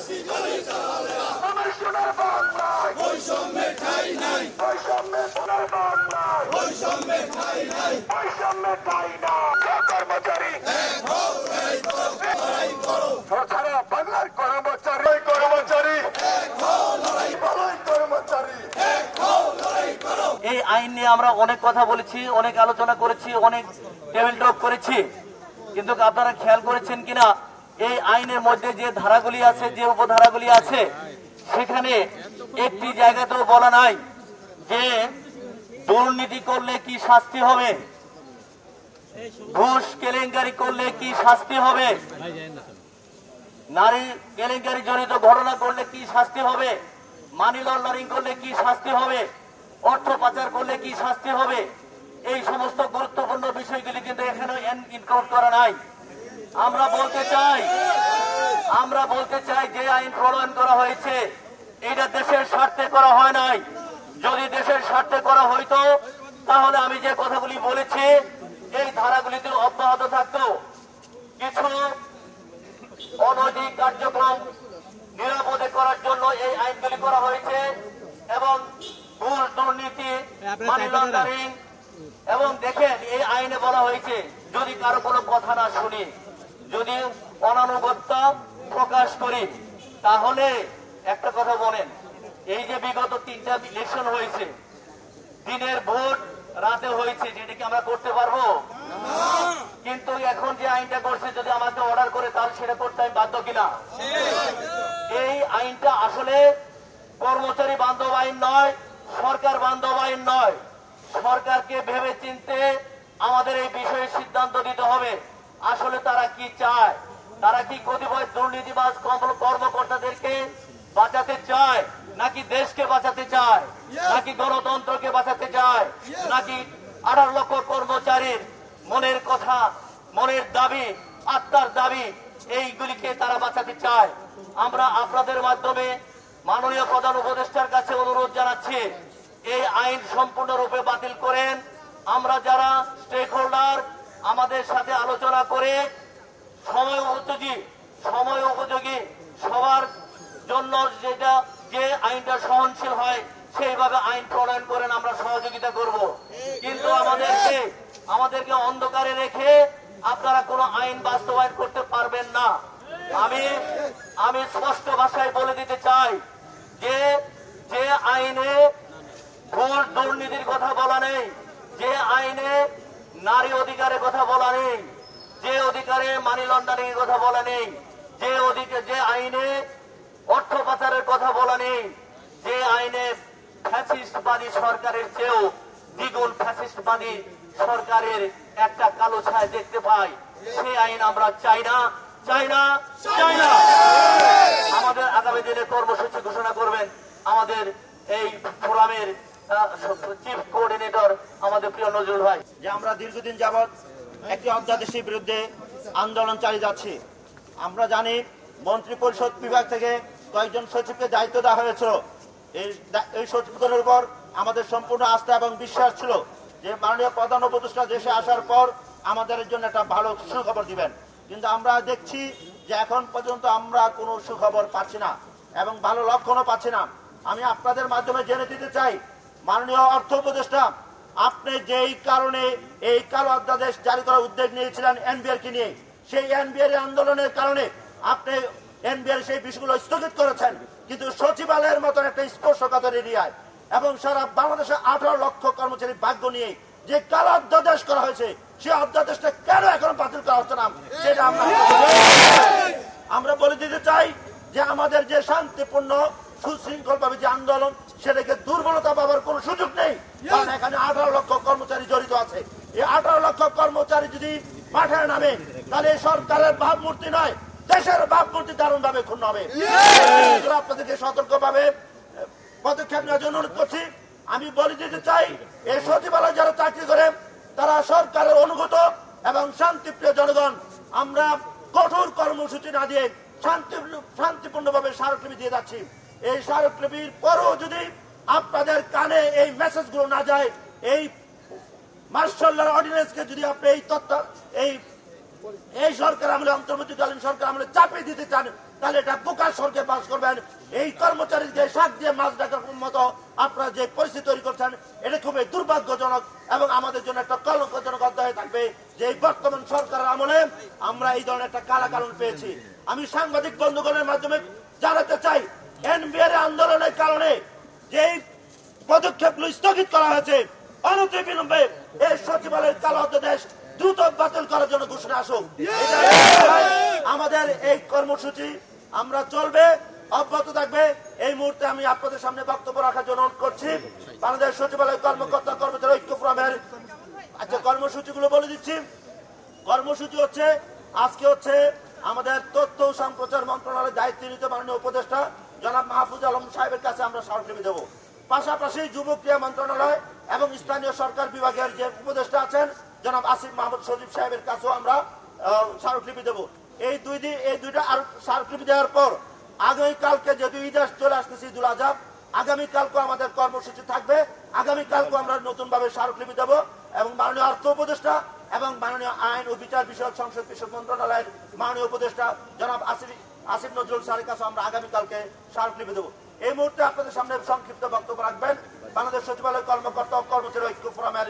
আমার সোনার বাংলায় বৈষম্যের ঠাঁই নাই, বৈষম্যের সোনার বাংলায় বৈষম্যের ঠাঁই নাই, বৈষম্যের ঠাঁই নাই। কর্মচারী সারা বাংলার কর্মচারী কর্মচারী কর্মচারী। এই আইন নিয়ে আমরা অনেক কথা বলেছি, অনেক আলোচনা করেছি, অনেক টেবিল টক করেছি, কিন্তু আপনারা খেয়াল করেছেন কিনা এই আইনের মধ্যে যে ধারাগুলি আছে, যে উপধারাগুলি আছে, সেখানে একটি জায়গাতেও বলা নাই যে দুর্নীতি করলে কি শাস্তি হবে, ঘুষ কেলেঙ্কারি করলে কি শাস্তি হবে, নারী কেলেঙ্কারি জনিত ঘটনা করলে কি শাস্তি হবে, মানি লন্ডারিং করলে কি শাস্তি হবে, অর্থ পাচার করলে কি শাস্তি হবে। এই সমস্ত গুরুত্বপূর্ণ বিষয়গুলি কিন্তু এখানে ইনক্লুড করা নাই। আমরা বলতে চাই যে আইন প্রণয়ন করা হয়েছে এটা দেশের স্বার্থে করা হয় নাই। যদি দেশের স্বার্থে করা হইতো তাহলে আমি যে কথাগুলি বলেছি এই ধারাগুলিতে অব্যাহত থাকতো। কিছু অনৈতিক কার্যক্রম নিরাপদে করার জন্য এই আইনগুলি করা হয়েছে এবং ঘুষ দুর্নীতি মানি লন্ডারিং এবং দেখেন এই আইনে বলা হয়েছে যদি কারো কোনো কথা না শুনি, যদি অনানুগত্যা প্রকাশ করি, তাহলে একটা কথা বলেন, এই যে বিগত 3টা ইলেকশন হয়েছে, দিনের ভোট রাতে হয়েছে, যেটা কি আমরা করতে পারবো? কিন্তু এখন যে আইনটা করছে যদি আমাকে অর্ডার করে তাহলে সেটা করতে আমি বাধ্য কিনা? এই আইনটা আসলে কর্মচারী বান্ধব আইন নয়, সরকার বান্ধব আইন নয়। সরকারকে ভেবে চিনতে আমাদের এই বিষয়ে সিদ্ধান্ত দিতে হবে। আসলে তারা কি চায়? তারা কি কতিপয় দুর্নীতিবাজ কর্মকর্তাদেরকে বাঁচাতে চায়, নাকি দেশকে বাঁচাতে চায়, নাকি গণতন্ত্রকে বাঁচাতে চায়, নাকি 18 লক্ষ কর্মচারীর মনের কথা, মনের দাবি, আত্মার দাবি, এইগুলিকে তারা বাঁচাতে চায়? আমরা আপনাদের মাধ্যমে মাননীয় প্রধান উপদেষ্টার কাছে অনুরোধ জানাচ্ছি এই আইন সম্পূর্ণরূপে বাতিল করেন। আমরা যারা স্টেক হোল্ডার আমাদের সাথে আলোচনা করে সময় উপযোগী সবার জন্য যেটা যে আইনটা সহনশীল হয় সেইভাবে আইন প্রণয়ন করেন, আমরা সহযোগিতা করব। কিন্তু আমাদেরকে অন্ধকারে রেখে আপনারা কোনো আইন বাস্তবায়ন করতে পারবেন না। আমি স্পষ্ট ভাষায় বলে দিতে চাই যে আইনে ঘুষ দুর্নীতির কথা বলা নেই, যে আইনে নারী অধিকারের কথা বলা নেই, যে অধিকারে মানি লন্ডারিং এর কথা বলা নেই, যে আইনে অর্থ পাচারের কথা বলা নেই, যে আইনে ফ্যাসিস্টবাদী সরকারের চেয়েও দ্বিগুণ ফ্যাসিস্টবাদী সরকারের একটা কালো ছায়া দেখতে পাই, সেই আইন আমরা চাই না। আমাদের আগামী দিনে কর্মসূচি ঘোষণা করবেন আমাদের এই ফোরামের চিফ কোঅর্ডিনেটর আমাদের প্রিয় নজরুল ভাই। যে আমরা দীর্ঘদিন যাবৎ একটি অধ্যাদেশের বিরুদ্ধে আন্দোলন চালিয়ে যাচ্ছি। আমরা জানি মন্ত্রী পরিষদ বিভাগ থেকে কয়েকজন সচিবকে দায়িত্ব দেওয়া হয়েছিল। এই সচিবদের উপর আমাদের সম্পূর্ণ আস্থা এবং বিশ্বাস ছিল যে মাননীয় প্রধান উপদেষ্টা দেশে আসার পর আমাদের জন্য একটা ভালো সুখবর দিবেন। কিন্তু আমরা দেখছি যে এখন পর্যন্ত আমরা কোনো সুখবর পাচ্ছি না এবং ভালো লক্ষণও পাচ্ছি না। আমি আপনাদের মাধ্যমে জেনে দিতে চাই, মাননীয় অর্থ উপদেষ্টা, আপনি যেই কারণে এই কালো অধ্যাদেশ জারি করার উদ্যোগ নিয়েছিলেন এনবিআর কে নিয়ে, সেই এনবিআর আন্দোলনের কারণে আপনি এনবিআর সেই বিষয়গুলো স্থগিত করেছেন, কিন্তু সচিবালয়ের মতন একটা স্পর্শকাতর এরিয়ায় এবং সারা বাংলাদেশে 18 লক্ষ কর্মচারী ভাগ্য নিয়ে যে কালো অধ্যাদেশ করা হয়েছে, সেই অধ্যাদেশটা কেন এখন বাতিল করা হচ্ছে না সেটা আমরা বলে দিতে চাই যে আমাদের যে শান্তিপূর্ণ সুশৃঙ্খল ভাবে যে আন্দোলন, সেটাকে দুর্বলতা পাবার কোন সুযোগ নেই, কারণ এখানে 18 লক্ষ কর্মচারী জড়িত আছে। এই 18 লক্ষ কর্মচারী যদি মাঠে নামে তাহলে সরকারের ভাবমূর্তি নয়, দেশের ভাবমূর্তি দারুণ ভাবে ক্ষুণ্ণ হবে। আপনাদেরকে সতর্ক ভাবে পদক্ষেপ নেওয়ার জন্য অনুরোধ করছি। আমি বলে দিতে চাই, এই সচিবালয় যারা চাকরি করে তারা সরকারের অনুগত এবং শান্তিপ্রিয় জনগণ। আমরা কঠোর কর্মসূচি না দিয়ে শান্তিপূর্ণভাবে স্মারকলিপি দিয়ে যাচ্ছি। এই স্মারকলিপির পরও যদি আপনাদের কানে এই মেসেজগুলো না যায়, এই মার্শাল অর্ডিন্যান্সকে যদি আপনি এই তথ্য এই সরকার আমলে, অন্তর্বর্তীকালীন সরকার আমলে চাপিয়ে দিতে চান, তাহলে এটা বোকার স্বর্গে বাস করবেন। এই কর্মচারীকে শাক দিয়ে মাছ ডাকার মতো আপনারা যে পরিস্থিতি তৈরি করছেন, এটা খুবই দুর্ভাগ্যজনক এবং আমাদের জন্য একটা কলঙ্কজনক অধ্যায় থাকবে যে এই বর্তমান সরকারের আমলে আমরা এই ধরনের একটা কালাকানুন পেয়েছি। আমি সাংবাদিক বন্ধুগণের মাধ্যমে জানাতে চাই, এনবিআর আন্দোলনের কারণে যে পদক্ষেপগুলো স্থগিত করা হয়েছে, অনতিবিলম্বে এই সচিবালয়ের কালো অধ্যাদেশ দ্রুত বাতিল করার জন্য ঘোষণা আসুক। আমাদের এই কর্মসূচি আমরা চলবে, অব্যাহত থাকবে। এই মুহূর্তে আমি আপনাদের সামনে বক্তব্য রাখার জন্য অনুরোধ করছি বাংলাদেশ সচিবালয় কর্মকর্তা কর্মচারী ঐক্য ফোরামের। আচ্ছা, কর্মসূচিগুলো বলে দিচ্ছি। কর্মসূচি হচ্ছে আজকে হচ্ছে আমাদের তথ্য ও সম্প্রচার মন্ত্রণালয়ের দায়িত্ব মাননীয় উপদেষ্টা জনাব মাহফুজ আলম সাহেবের কাছে আমরা স্মারকলিপি দেব। পাশাপাশি যুব ক্রীড়া মন্ত্রণালয় এবং স্থানীয় সরকার বিভাগের যে উপদেষ্টা আছেন জনাব আসিফ মাহমুদ সজীব সাহেবের কাছেও আমরা স্মারকলিপি দেব। এই দুইটা আর স্মারকলিপি দেওয়ার পর আগামীকালকে যেহেতু ঈদ চলে আসতেছে, ঈদুল আজহা, আগামীকালকে আমাদের কর্মসূচি থাকবে। আগামীকালকে আমরা নতুন ভাবে স্মারকলিপি দেব এবং মাননীয় অর্থ উপদেষ্টা এবং মাননীয় আইন ও বিচার বিষয়ক সংসদ বিষয়ক মন্ত্রণালয়ের মাননীয় উপদেষ্টা জনাব আসিফ নজরুল স্যারের কাছে আমরা আগামীকালকে স্মারকলিপি দেব। এই মুহূর্তে আপনাদের সামনে সংক্ষিপ্ত বক্তব্য রাখবেন বাংলাদেশ সচিবালয় কর্মকর্তা ও কর্মচারী ঐক্য ফোরামের